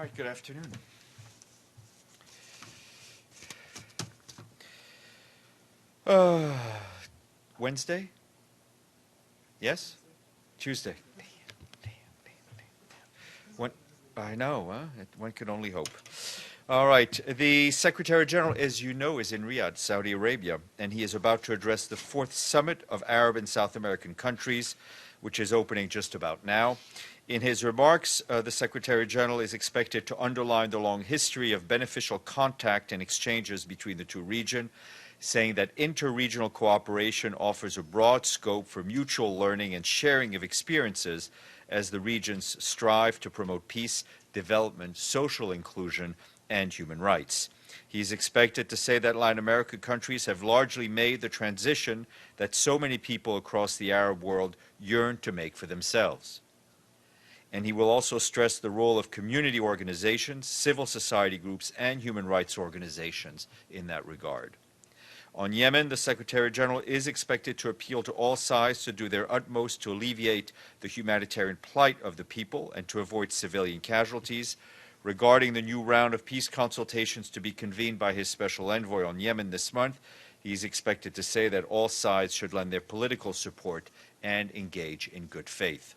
right, good afternoon. Wednesday? Yes? Tuesday. When, I know, huh? One can only hope. All right. The Secretary-General, as you know, is in Riyadh, Saudi Arabia, and he is about to address the 4th Summit of Arab and South American countries, which is opening just about now. In his remarks, the Secretary-General is expected to underline the long history of beneficial contact and exchanges between the two regions, saying that inter-regional cooperation offers a broad scope for mutual learning and sharing of experiences as the regions strive to promote peace, development, social inclusion, and human rights. He is expected to say that Latin American countries have largely made the transition that so many people across the Arab world yearn to make for themselves. And he will also stress the role of community organizations, civil society groups, and human rights organizations in that regard. On Yemen, the Secretary-General is expected to appeal to all sides to do their utmost to alleviate the humanitarian plight of the people and to avoid civilian casualties. Regarding the new round of peace consultations to be convened by his special envoy on Yemen this month, he is expected to say that all sides should lend their political support and engage in good faith.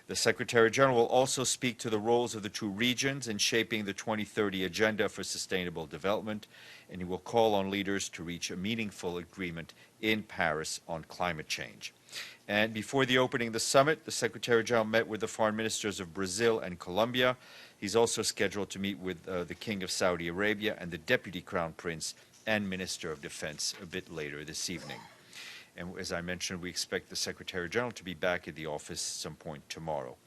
The Secretary-General will also speak to the roles of the two regions in shaping the 2030 Agenda for Sustainable Development, and he will call on leaders to reach a meaningful agreement in Paris on climate change. And before the opening of the summit, the Secretary-General met with the foreign ministers of Brazil and Colombia. He's also scheduled to meet with the King of Saudi Arabia and the Deputy Crown Prince and Minister of Defense a bit later this evening. And as I mentioned, we expect the Secretary-General to be back at the office some point tomorrow.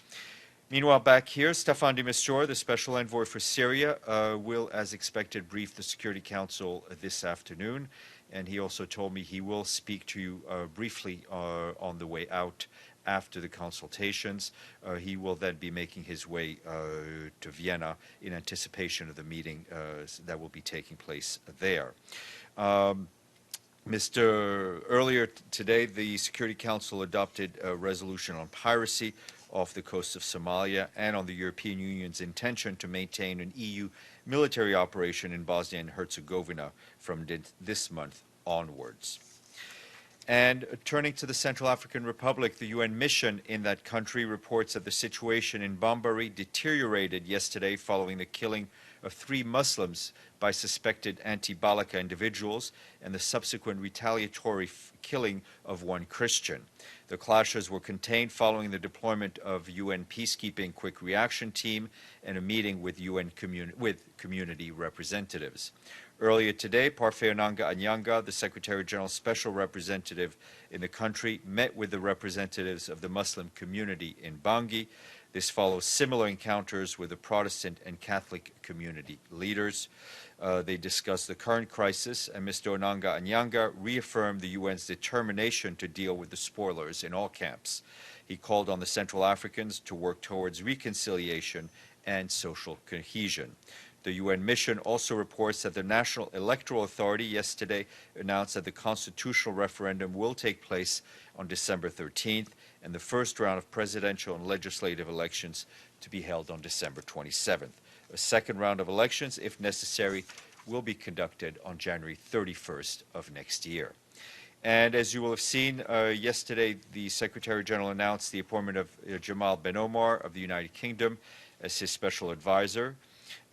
Meanwhile, back here, Staffan de Mistura, the Special Envoy for Syria, will, as expected, brief the Security Council this afternoon. And he also told me he will speak to you briefly on the way out after the consultations. He will then be making his way to Vienna in anticipation of the meeting that will be taking place there. Earlier today, the Security Council adopted a resolution on piracy off the coast of Somalia and on the European Union's intention to maintain an EU military operation in Bosnia and Herzegovina from this month onwards. And turning to the Central African Republic, the UN mission in that country reports that the situation in Bambari deteriorated yesterday following the killing of 3 Muslims by suspected anti-Balaka individuals and the subsequent retaliatory killing of 1 Christian. The clashes were contained following the deployment of UN peacekeeping quick reaction team and a meeting with community representatives. Earlier today, Parfait Onanga Anyanga, the Secretary-General's special representative in the country, met with the representatives of the Muslim community in Bangui. This follows similar encounters with the Protestant and Catholic community leaders. They discussed the current crisis, and Mr. Onanga Anyanga reaffirmed the UN's determination to deal with the spoilers in all camps. He called on the Central Africans to work towards reconciliation and social cohesion. The UN mission also reports that the National Electoral Authority yesterday announced that the constitutional referendum will take place on December 13th, and the first round of presidential and legislative elections to be held on December 27th. A second round of elections, if necessary, will be conducted on January 31st of next year. And as you will have seen, yesterday the Secretary-General announced the appointment of Jamal Benomar of the United Kingdom as his special advisor.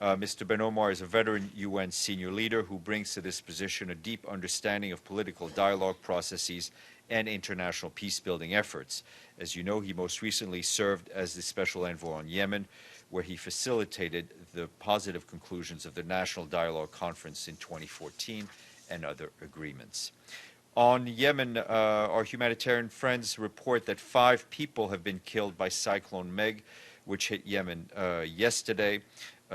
Mr. Benomar is a veteran UN senior leader who brings to this position a deep understanding of political dialogue processes and international peace-building efforts. As you know, he most recently served as the Special Envoy on Yemen, where he facilitated the positive conclusions of the National Dialogue Conference in 2014 and other agreements. On Yemen, our humanitarian friends report that 5 people have been killed by Cyclone Meg, which hit Yemen yesterday.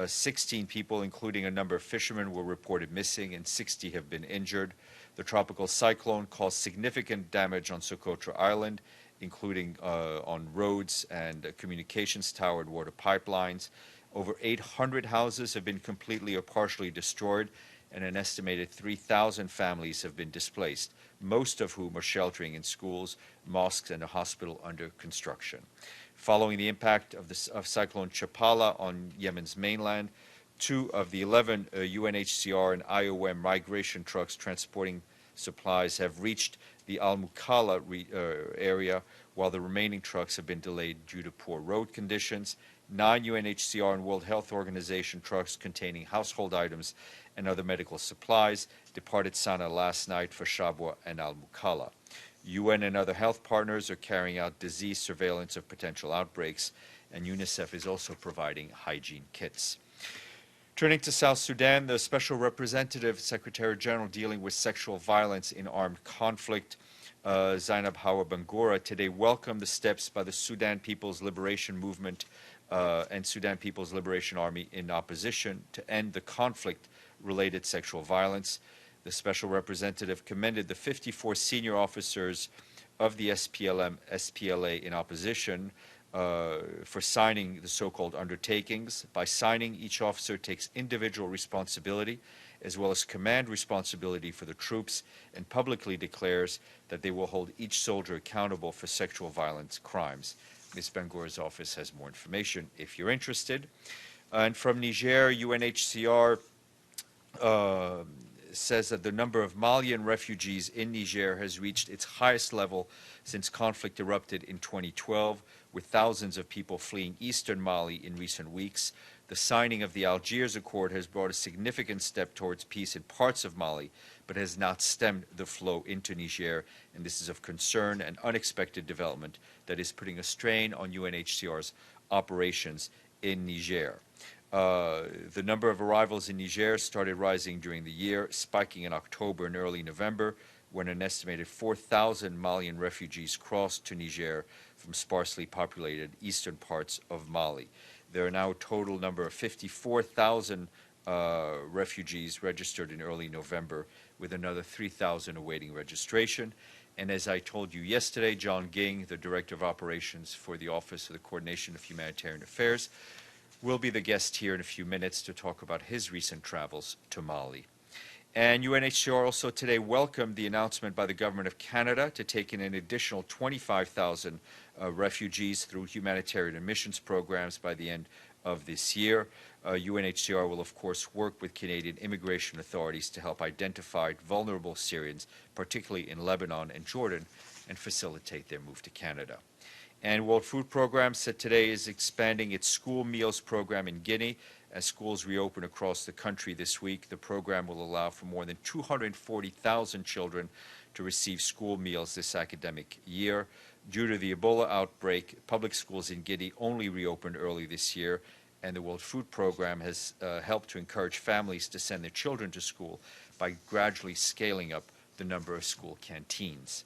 16 people, including a number of fishermen, were reported missing and 60 have been injured. The tropical cyclone caused significant damage on Socotra Island, including on roads and communications tower and water pipelines. Over 800 houses have been completely or partially destroyed, and an estimated 3,000 families have been displaced, most of whom are sheltering in schools, mosques, and a hospital under construction. Following the impact of Cyclone Chapala on Yemen's mainland, 2 of the 11 UNHCR and IOM migration trucks transporting supplies have reached the Al-Mukalla area, while the remaining trucks have been delayed due to poor road conditions. 9 UNHCR and World Health Organization trucks containing household items and other medical supplies departed Sana'a last night for Shabwa and Al-Mukalla. UN and other health partners are carrying out disease surveillance of potential outbreaks, and UNICEF is also providing hygiene kits. Turning to South Sudan, the Special Representative Secretary-General dealing with sexual violence in armed conflict, Zainab Hawa Bangura, today welcomed the steps by the Sudan People's Liberation Movement and Sudan People's Liberation Army in opposition to end the conflict-related sexual violence. The Special Representative commended the 54 senior officers of the SPLA in opposition for signing the so-called undertakings. By signing, each officer takes individual responsibility as well as command responsibility for the troops and publicly declares that they will hold each soldier accountable for sexual violence crimes. Ms. Bangura's office has more information if you're interested. And from Niger, UNHCR says that the number of Malian refugees in Niger has reached its highest level since conflict erupted in 2012, with thousands of people fleeing eastern Mali in recent weeks. The signing of the Algiers Accord has brought a significant step towards peace in parts of Mali, but has not stemmed the flow into Niger, and this is of concern and unexpected development that is putting a strain on UNHCR's operations in Niger. The number of arrivals in Niger started rising during the year, spiking in October and early November, when an estimated 4,000 Malian refugees crossed to Niger from sparsely populated eastern parts of Mali. There are now a total number of 54,000 refugees registered in early November, with another 3,000 awaiting registration. And as I told you yesterday, John Ging, the Director of Operations for the Office of the Coordination of Humanitarian Affairs, will be the guest here in a few minutes to talk about his recent travels to Mali. And UNHCR also today welcomed the announcement by the Government of Canada to take in an additional 25,000 refugees through humanitarian admissions programs by the end of this year. UNHCR will, of course, work with Canadian immigration authorities to help identify vulnerable Syrians, particularly in Lebanon and Jordan, and facilitate their move to Canada. And World Food Program said today is expanding its school meals program in Guinea. As schools reopen across the country this week, the program will allow for more than 240,000 children to receive school meals this academic year. Due to the Ebola outbreak, public schools in Guinea only reopened early this year, and the World Food Program has helped to encourage families to send their children to school by gradually scaling up the number of school canteens.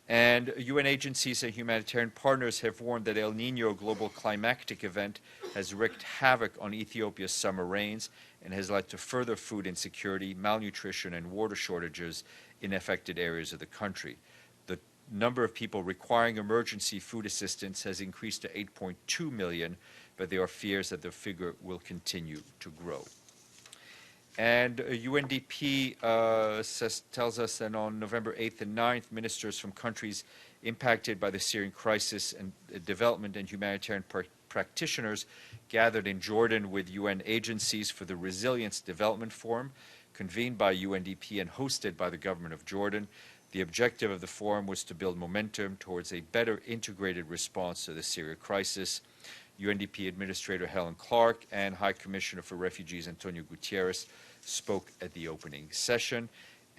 And UN agencies and humanitarian partners have warned that El Nino global climatic event has wreaked havoc on Ethiopia's summer rains and has led to further food insecurity, malnutrition, and water shortages in affected areas of the country. The number of people requiring emergency food assistance has increased to 8.2 million, but there are fears that the figure will continue to grow. And UNDP tells us that on November 8th and 9th, ministers from countries impacted by the Syrian crisis and development and humanitarian practitioners gathered in Jordan with UN agencies for the Resilience Development Forum, convened by UNDP and hosted by the government of Jordan. The objective of the forum was to build momentum towards a better integrated response to the Syria crisis. UNDP Administrator Helen Clark and High Commissioner for Refugees Antonio Gutierrez spoke at the opening session,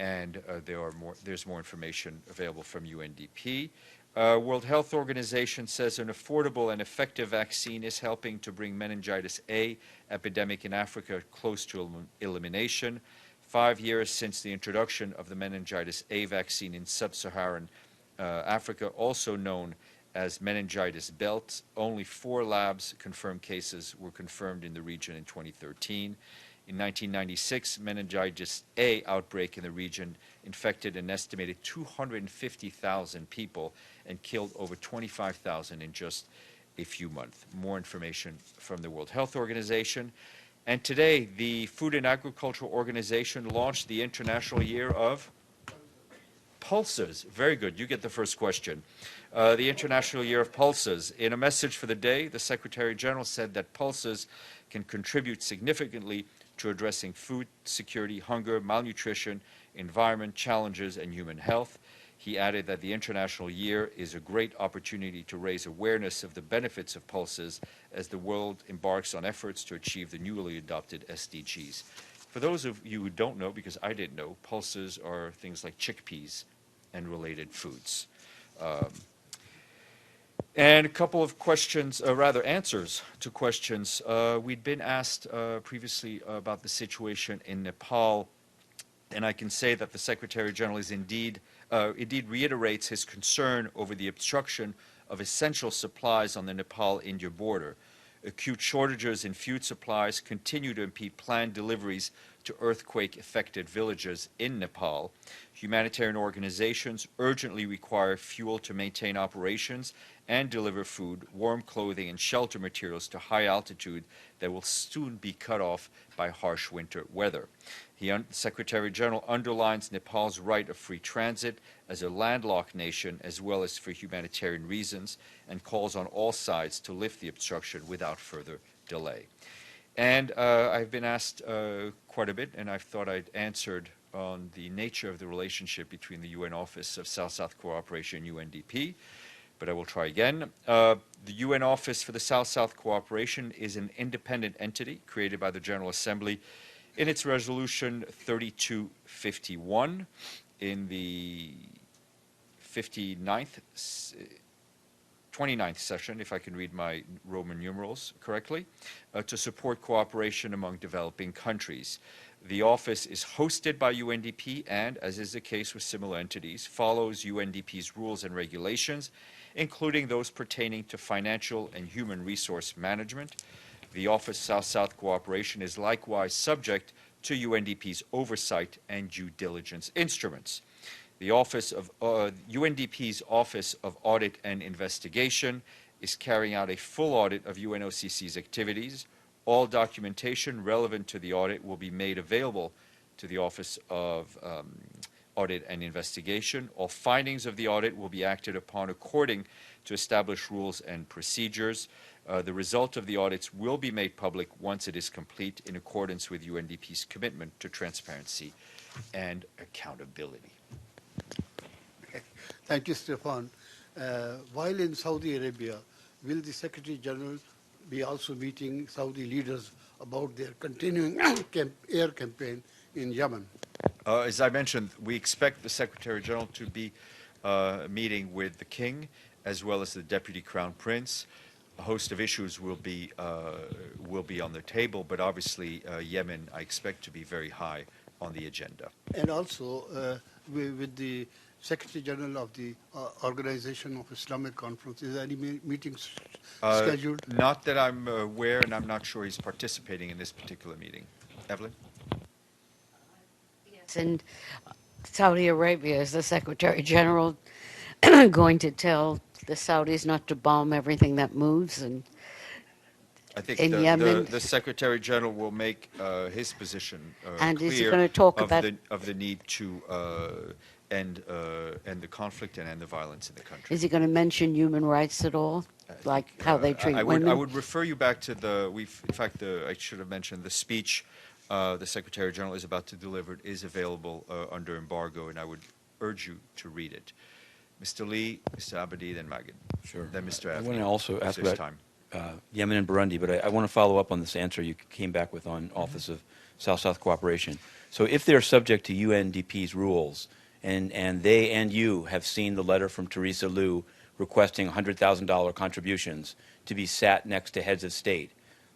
and there's more information available from UNDP. World Health Organization says an affordable and effective vaccine is helping to bring meningitis A epidemic in Africa close to elimination. 5 years since the introduction of the meningitis A vaccine in sub-Saharan Africa, also known as meningitis belt, only 4 labs confirmed cases were confirmed in the region in 2013. In 1996, meningitis A outbreak in the region infected an estimated 250,000 people and killed over 25,000 in just a few months. More information from the World Health Organization. And today, the Food and Agricultural Organization launched the International Year of Pulses, very good. You get the first question. The International Year of Pulses. In a message for the day, the Secretary-General said that pulses can contribute significantly to addressing food security, hunger, malnutrition, environment challenges, and human health. He added that the International Year is a great opportunity to raise awareness of the benefits of pulses as the world embarks on efforts to achieve the newly adopted SDGs. For those of you who don't know, because I didn't know, pulses are things like chickpeas and related foods. And a couple of questions, rather answers to questions. We'd been asked previously about the situation in Nepal, and I can say that the Secretary-General is indeed reiterates his concern over the obstruction of essential supplies on the Nepal-India border. Acute shortages in food supplies continue to impede planned deliveries to earthquake-affected villages in Nepal. Humanitarian organizations urgently require fuel to maintain operations and deliver food, warm clothing, and shelter materials to high altitude that will soon be cut off by harsh winter weather. The Secretary-General underlines Nepal's right of free transit as a landlocked nation, as well as for humanitarian reasons, and calls on all sides to lift the obstruction without further delay. And I've been asked quite a bit, and I thought I'd answered on the nature of the relationship between the UN Office of South-South Cooperation, UNDP, but I will try again. The UN Office for the South-South Cooperation is an independent entity created by the General Assembly in its resolution 3251 in the 29th session, if I can read my Roman numerals correctly, to support cooperation among developing countries. The office is hosted by UNDP and, as is the case with similar entities, follows UNDP's rules and regulations, including those pertaining to financial and human resource management. The Office South-South Cooperation is likewise subject to UNDP's oversight and due diligence instruments. The UNDP's Office of Audit and Investigation is carrying out a full audit of UNOCC's activities. All documentation relevant to the audit will be made available to the Office of Audit and Investigation. All findings of the audit will be acted upon according to established rules and procedures. The result of the audits will be made public once it is complete in accordance with UNDP's commitment to transparency and accountability. Thank you, Stefan. While in Saudi Arabia, will the Secretary-General be also meeting Saudi leaders about their continuing air campaign in Yemen? As I mentioned, we expect the Secretary-General to be meeting with the King as well as the Deputy Crown Prince. A host of issues will be on the table, but obviously Yemen I expect to be very high on the agenda. And also with the Secretary-General of the Organization of Islamic Conference, is there any meetings scheduled? Not that I'm aware, and I'm not sure he's participating in this particular meeting. Evelyn? Yes, and Saudi Arabia, is the Secretary-General going to tell the Saudis not to bomb everything that moves? And I think Yemen, the Secretary-General will make his position and clear is he going to talk of about the need to end the conflict and end the violence in the country. Is he going to mention human rights at all, like how they treat women? I would refer you back to I should have mentioned the speech the Secretary-General is about to deliver is available under embargo, and I would urge you to read it. Mr. Lee, Mr. Abadi, then Magid. Sure. Then Mr. I Abadi. want to also ask about Yemen and Burundi, but I want to follow up on this answer you came back with on Office of South-South Cooperation. So if they're subject to UNDP's rules, and they and you have seen the letter from Theresa Liu requesting $100,000 contributions to be sat next to heads of state,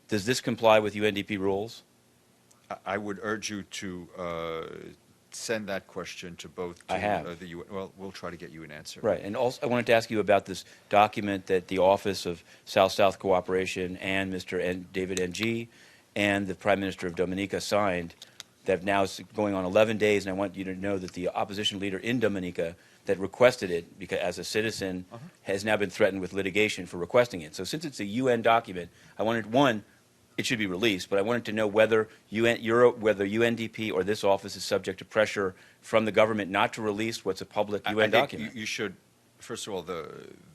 does this comply with UNDP rules? I would urge you to send that question to both. I have. The UN. Well, we'll try to get you an answer. Right. And also, I wanted to ask you about this document that the Office of South-South Cooperation and Mr. David Ng and the Prime Minister of Dominica signed that now is going on 11 days, and I want you to know that the opposition leader in Dominica that requested it, because as a citizen, has now been threatened with litigation for requesting it. So since it's a UN document, I wanted, one, it should be released, but I wanted to know whether whether UNDP or this office is subject to pressure from the government not to release what's a public UN I think document. you should, first of all,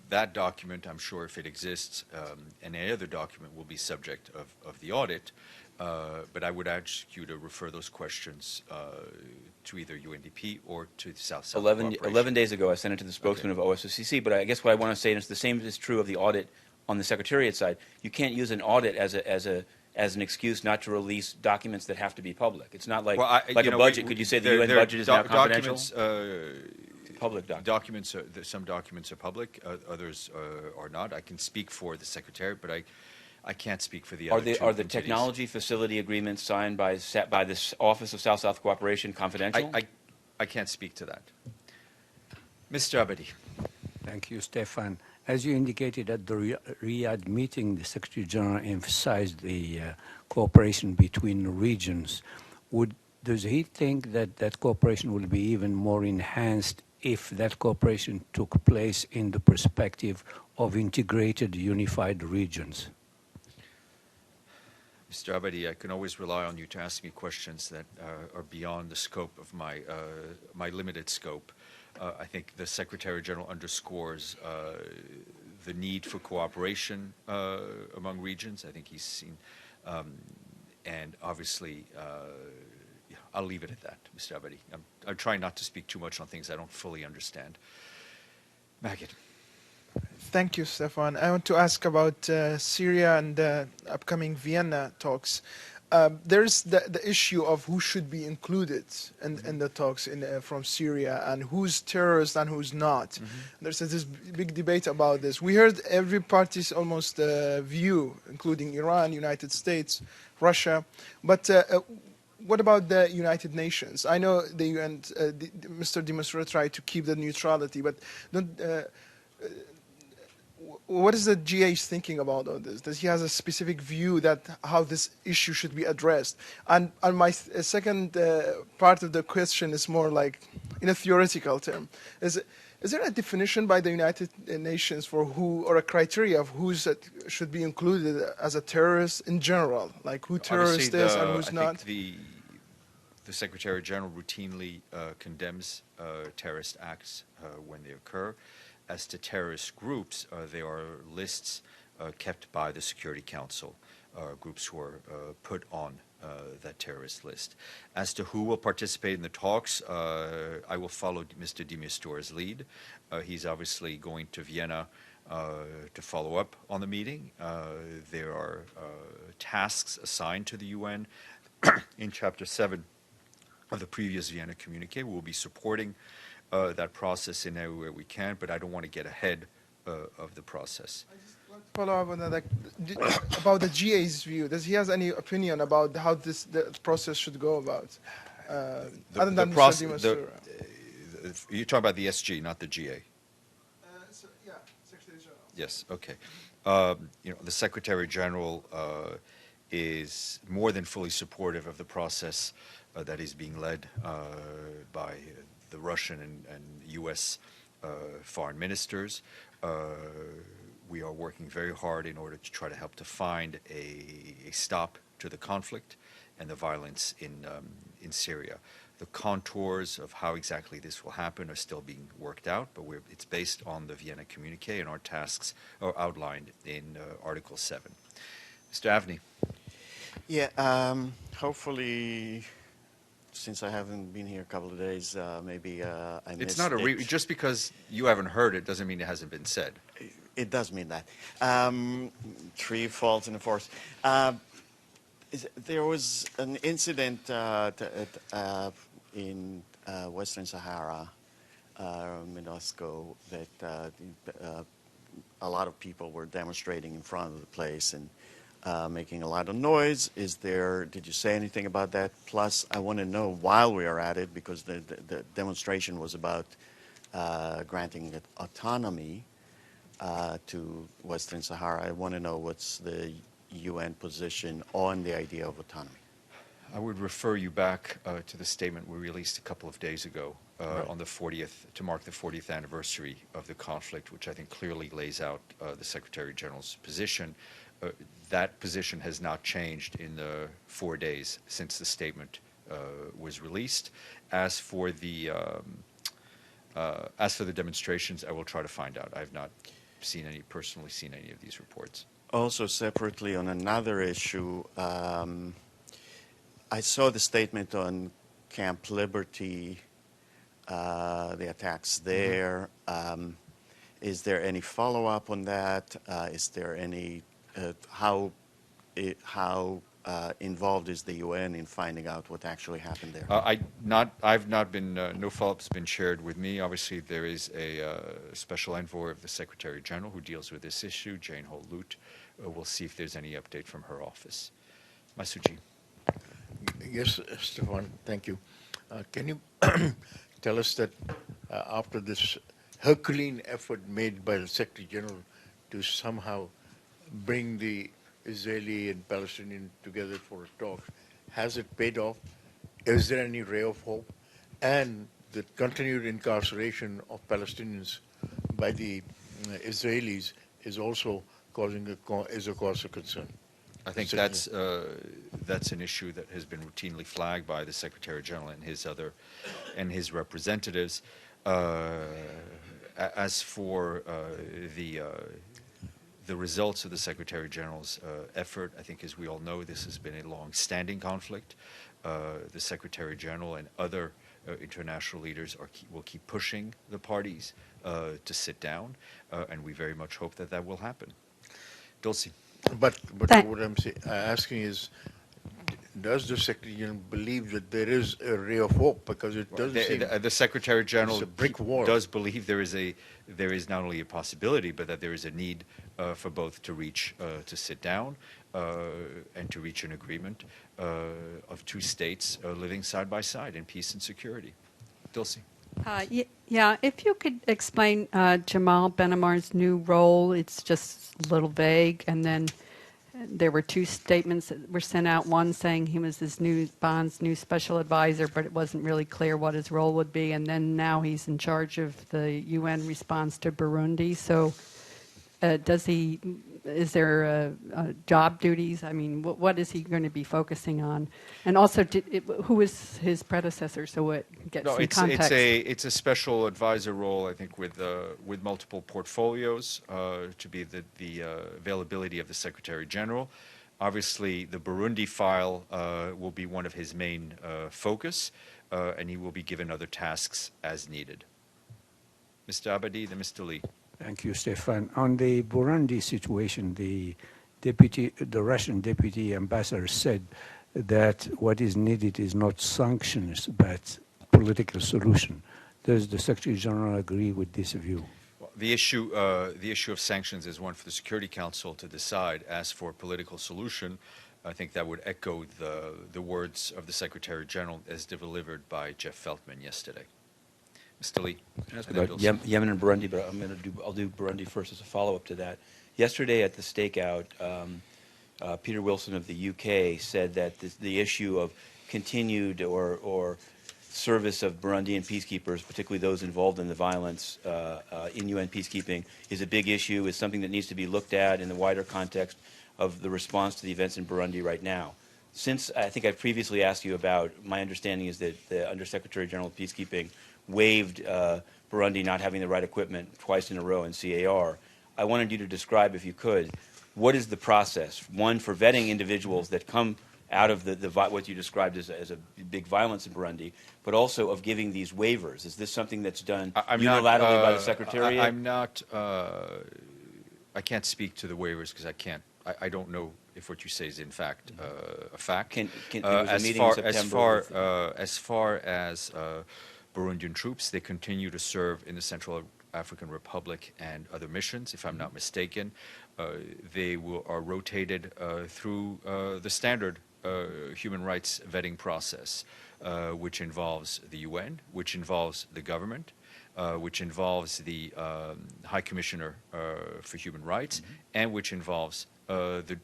that document, I'm sure if it exists, and any other document will be subject of the audit, but I would ask you to refer those questions to either UNDP or to the SouthSouth 11 days ago, I sent it to the spokesman of OSCC, but I guess what I want to say, and it's the same is true of the audit on the Secretariat side, you can't use an audit as an excuse not to release documents that have to be public. It's not like, like a budget. Could you say the UN budget is now confidential? It's a public document. Some documents are public, others are not. I can speak for the Secretary, but I can't speak for the other two Are the entities. technology facility agreements signed by this Office of South-South Cooperation confidential? I can't speak to that. Mr. Abadi. Thank you, Stefan. As you indicated at the Riyadh meeting, the Secretary General emphasized the cooperation between the regions. Does he think that that cooperation will be even more enhanced if that cooperation took place in the perspective of integrated, unified regions? Mr. Abadi, I can always rely on you to ask me questions that are beyond the scope of my limited scope. I think the Secretary-General underscores the need for cooperation among regions. I think he's seen, and obviously, I'll leave it at that, Mr. Abadi. I'm trying not to speak too much on things I don't fully understand. Magid. Thank you, Stefan. I want to ask about Syria and the upcoming Vienna talks. There's the issue of who should be included in the talks from Syria and who's terrorist and who's not. There's this big debate about this. We heard every party's almost view, including Iran, United States, Russia. But what about the United Nations? I know the UN, Mr. de Mistura tried to keep the neutrality, but what is the GA's thinking about all this? Does he have a specific view that how this issue should be addressed? And my second part of the question is more like in a theoretical term. Is there a definition by the United Nations for who, or a criteria of who should be included as a terrorist in general? Like who terrorist is and who's not? I think the Secretary-General routinely condemns terrorist acts when they occur. As to terrorist groups, there are lists kept by the Security Council, groups who are put on that terrorist list. As to who will participate in the talks, I will follow Mr. de Mistura's lead. He's obviously going to Vienna to follow up on the meeting. There are tasks assigned to the UN in Chapter 7 of the previous Vienna communique. We'll be supporting that process in every way we can, but I don't want to get ahead of the process. I just want to follow up on that, about the GA's view. Does he have any opinion about how the process should go about? Other than Mr. de Mistura? You're talking about the SG, not the GA. Yeah, Secretary-General. Yes, okay. The Secretary-General is more than fully supportive of the process that is being led by the Russian and U.S. Foreign ministers. We are working very hard in order to try to help to find a stop to the conflict and the violence in Syria. The contours of how exactly this will happen are still being worked out, but it's based on the Vienna communique, and our tasks are outlined in Article 7. Mr. Avni. Yeah, hopefully, since I haven't been here a couple of days, maybe I missed It's not just because you haven't heard it doesn't mean it hasn't been said. It does mean that. Three faults in the fourth. There was an incident in Western Sahara, Minusco, that a lot of people were demonstrating in front of the place and making a lot of noise. Did you say anything about that? Plus, I want to know, while we are at it, because the demonstration was about granting autonomy to Western Sahara, I want to know what's the UN position on the idea of autonomy. I would refer you back to the statement we released a couple of days ago on the 40th, to mark the 40th anniversary of the conflict, which I think clearly lays out the Secretary-General's position. that position has not changed in the 4 days since the statement was released. As for the demonstrations, I will try to find out. I have not personally seen any of these reports. Also, separately on another issue, I saw the statement on Camp Liberty, the attacks there. Is there any follow-up on that? Is there any, how involved is the UN in finding out what actually happened there? I've not been, no follow-up's been shared with me. Obviously, there is a special envoy of the Secretary-General who deals with this issue, Jane Holt. We'll see if there's any update from her office. Masuji. Yes, Stefan, thank you. Can you tell us that after this Herculean effort made by the Secretary General to somehow bring the Israeli and Palestinian together for a talk, has it paid off? Is there any ray of hope? And the continued incarceration of Palestinians by the Israelis is also is a cause of concern. I think that's an issue that has been routinely flagged by the Secretary General and his representatives. As for the results of the Secretary General's effort, I think, as we all know, this has been a long-standing conflict. The Secretary General and other international leaders will keep pushing the parties to sit down, and we very much hope that that will happen. Dulcie. But what I'm asking is, does the Secretary General believe that there is a ray of hope? Because it doesn't seem the Secretary General it's a brick wall. Does believe there is not only a possibility, but that there is a need for both to sit down and to reach an agreement of two states living side by side in peace and security. Dulcie. Yeah, if you could explain Jamal Benomar's new role. It's just a little vague, and then there were two statements that were sent out, one saying he was Bond's new special advisor, but it wasn't really clear what his role would be, and then now he's in charge of the UN response to Burundi. So is there job duties? I mean, what is he going to be focusing on? And also, who is his predecessor, so it gets some context? It's a special advisor role, I think, with multiple portfolios to be the availability of the Secretary General. Obviously, the Burundi file will be one of his main focus, and he will be given other tasks as needed. Mr. Abadi, then Mr. Lee. Thank you, Stefan. On the Burundi situation, the Russian deputy ambassador said that what is needed is not sanctions, but political solution. Does the Secretary General agree with this view? Well, the issue of sanctions is one for the Security Council to decide. As for political solution, I think that would echo the words of the Secretary General as delivered by Jeff Feltman yesterday. Mr. Lee. About Yemen and Burundi, but I'll do Burundi first as a follow-up to that. Yesterday at the stakeout, Peter Wilson of the UK said that the issue of continued or service of Burundian peacekeepers, particularly those involved in the violence in UN peacekeeping, is a big issue, is something that needs to be looked at in the wider context of the response to the events in Burundi right now. Since I think I previously asked you about, my understanding is that the Undersecretary General of Peacekeeping waived Burundi not having the right equipment twice in a row in CAR. I wanted you to describe, if you could, what is the process, one, for vetting individuals that come out of what you described as a big violence in Burundi, but also of giving these waivers? Is this something that's done unilaterally by the Secretariat? I can't speak to the waivers because I don't know if what you say is in fact a fact. As far as Burundian troops, they continue to serve in the Central African Republic and other missions, if I'm not mistaken. They are rotated through the standard human rights vetting process, which involves the UN, which involves the government, which involves the High Commissioner for Human Rights, and which involves the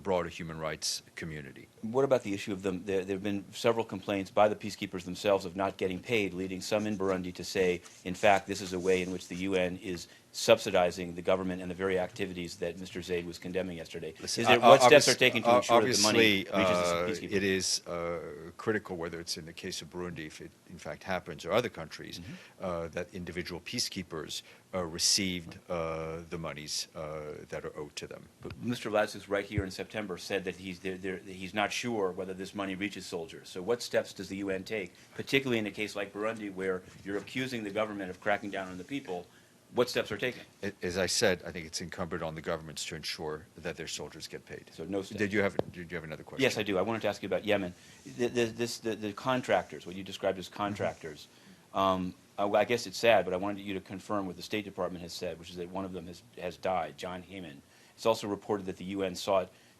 broader human rights community. What about the issue of them? There have been several complaints by the peacekeepers themselves of not getting paid, leading some in Burundi to say, in fact, this is a way in which the UN is subsidizing the government and the very activities that Mr. Zaid was condemning yesterday. What steps are taken to ensure that the money reaches the peacekeepers? It is critical, whether it's in the case of Burundi, if it in fact happens, or other countries, that individual peacekeepers received the monies that are owed to them. But Mr. Lazarus, right here in September, said that he's not sure whether this money reaches soldiers. So what steps does the UN take, particularly in a case like Burundi, where you're accusing the government of cracking down on the people? What steps are taken? As I said, I think it's incumbent on the governments to ensure that their soldiers get paid. So no steps. Did you have another question? Yes, I do. I wanted to ask you about Yemen. The contractors, what you described as contractors. I guess it's sad, but I wanted you to confirm what the State Department has said, which is that one of them has died, John Heyman. It's also reported that the UN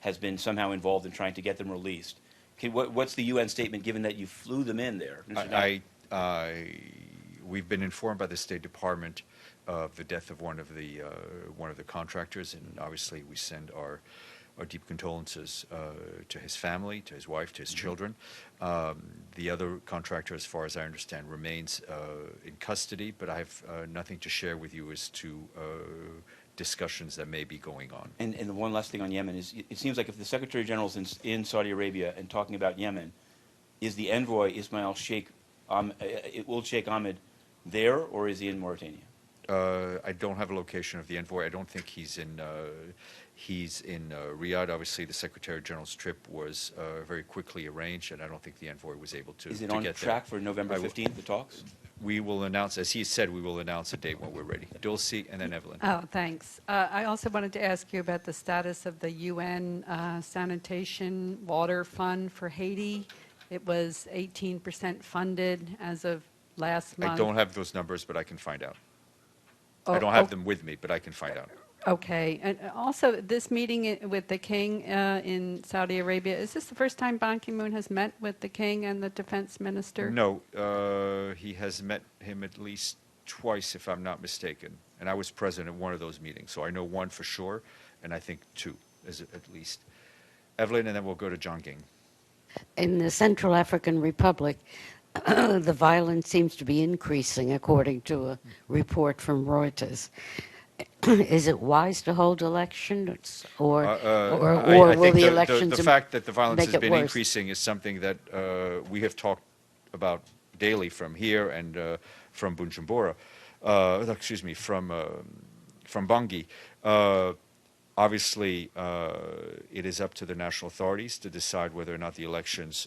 has been somehow involved in trying to get them released. What's the UN statement, given that you flew them in there? We've been informed by the State Department of the death of one of the contractors, and obviously we send our deep condolences to his family, to his wife, to his children. The other contractor, as far as I understand, remains in custody, but I have nothing to share with you as to discussions that may be going on. And the one last thing on Yemen is, it seems like if the Secretary General is in Saudi Arabia and talking about Yemen, is the envoy Ismail Sheikh Ahmed there, or is he in Mauritania? I don't have a location of the envoy. I don't think he's in Riyadh. Obviously, the Secretary General's trip was very quickly arranged, and I don't think the envoy was able to. Is it on track for November 15th, the talks? We will announce, as he said, we will announce a date when we're ready. Dulcie, and then Evelyn. Oh, thanks. I also wanted to ask you about the status of the UN Sanitation Water Fund for Haiti. It was 18% funded as of last month. I don't have those numbers, but I can find out. I don't have them with me, but I can find out. Okay. And also, this meeting with the king in Saudi Arabia, is this the first time Ban Ki-moon has met with the king and the defense minister? No. He has met him at least twice, if I'm not mistaken. And I was present at one of those meetings. So I know one for sure, and I think two at least. Evelyn, and then we'll go to John Ging. In the Central African Republic, the violence seems to be increasing, according to a report from Reuters. Is it wise to hold elections, or will the elections the fact that the violence make has it been worse? increasing is something that we have talked about daily from here and from Bujumbura, from Bangui. Obviously, it is up to the national authorities to decide whether or not the elections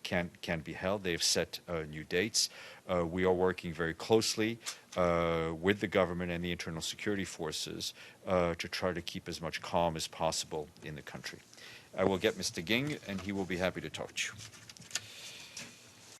can be held. They have set new dates. We are working very closely with the government and the internal security forces to try to keep as much calm as possible in the country. I will get Mr. Ging, and he will be happy to talk to you.